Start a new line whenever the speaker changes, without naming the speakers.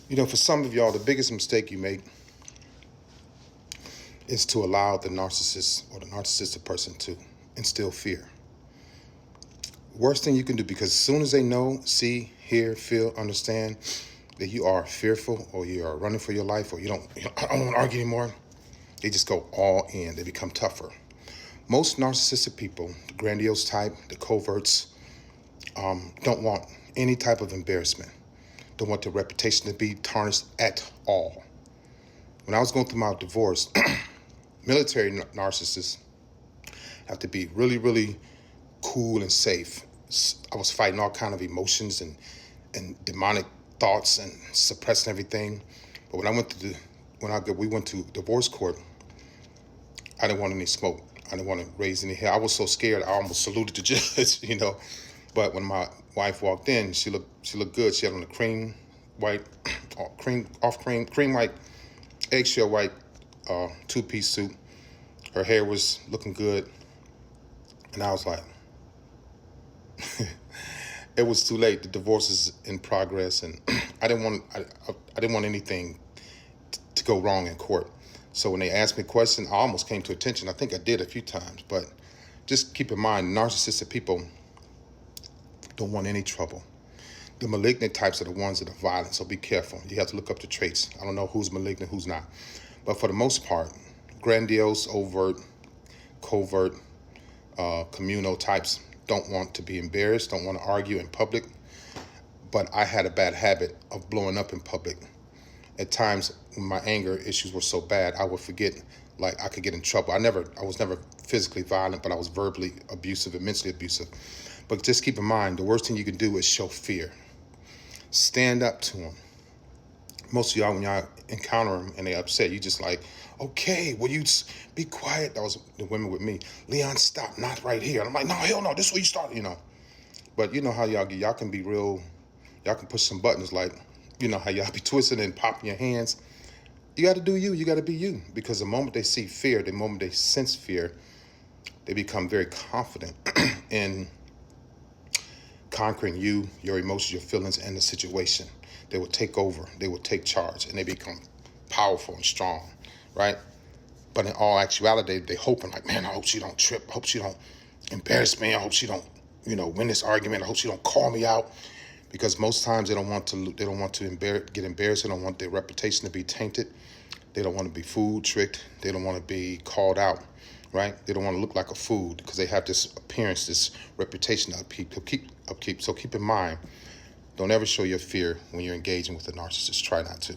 For some of y'all, the biggest mistake you make is to allow the narcissist or the narcissistic person to instill fear. Worst thing you can do, because as soon as they know, see, hear, feel, understand that you are fearful or you are running for your life or I don't want to argue anymore, they just go all in. They become tougher. Most narcissistic people, the grandiose type, the coverts, don't want any type of embarrassment. Don't want their reputation to be tarnished at all. When I was going through my divorce, military narcissists have to be really, really cool and safe. I was fighting all kind of emotions and demonic thoughts and suppressing everything. But when we went to divorce court, I didn't want any smoke. I didn't want to raise any hair. I was so scared I almost saluted the judge, But when my wife walked in, she looked good. She had on a cream white, eggshell white two-piece suit. Her hair was looking good, and I was like, it was too late. The divorce is in progress, and I didn't want anything to go wrong in court. So when they asked me a question, I almost came to attention. I think I did a few times, but just keep in mind, narcissistic people don't want any trouble. The malignant types are the ones that are violent, so be careful. You have to look up the traits. I don't know who's malignant, who's not. But for the most part, grandiose, overt, covert, communal types don't want to be embarrassed, don't want to argue in public. But I had a bad habit of blowing up in public. At times, when my anger issues were so bad, I would forget, like I could get in trouble. I was never physically violent, but I was verbally abusive and mentally abusive. But just keep in mind, the worst thing you can do is show fear. Stand up to them. Most of y'all, when y'all encounter them and they upset, you just like, okay, will you be quiet? That was the women with me. Leon, stop, not right here. And I'm like, no, hell no, this is where you start, But you know how y'all can be real, y'all can push some buttons like, how y'all be twisting and popping your hands. You got to do you got to be you. Because the moment they see fear, the moment they sense fear, they become very confident in conquering you, your emotions, your feelings, and the situation. They will take over. They will take charge, and they become powerful and strong, right? But in all actuality, they hoping like, man, I hope she don't trip. I hope she don't embarrass me. I hope she don't, win this argument. I hope she don't call me out. Because most times they don't want to get embarrassed. They don't want their reputation to be tainted. They don't want to be fooled, tricked. They don't want to be called out, right? They don't want to look like a fool because they have this appearance, this reputation to upkeep. So keep in mind, don't ever show your fear when you're engaging with a narcissist. Try not to.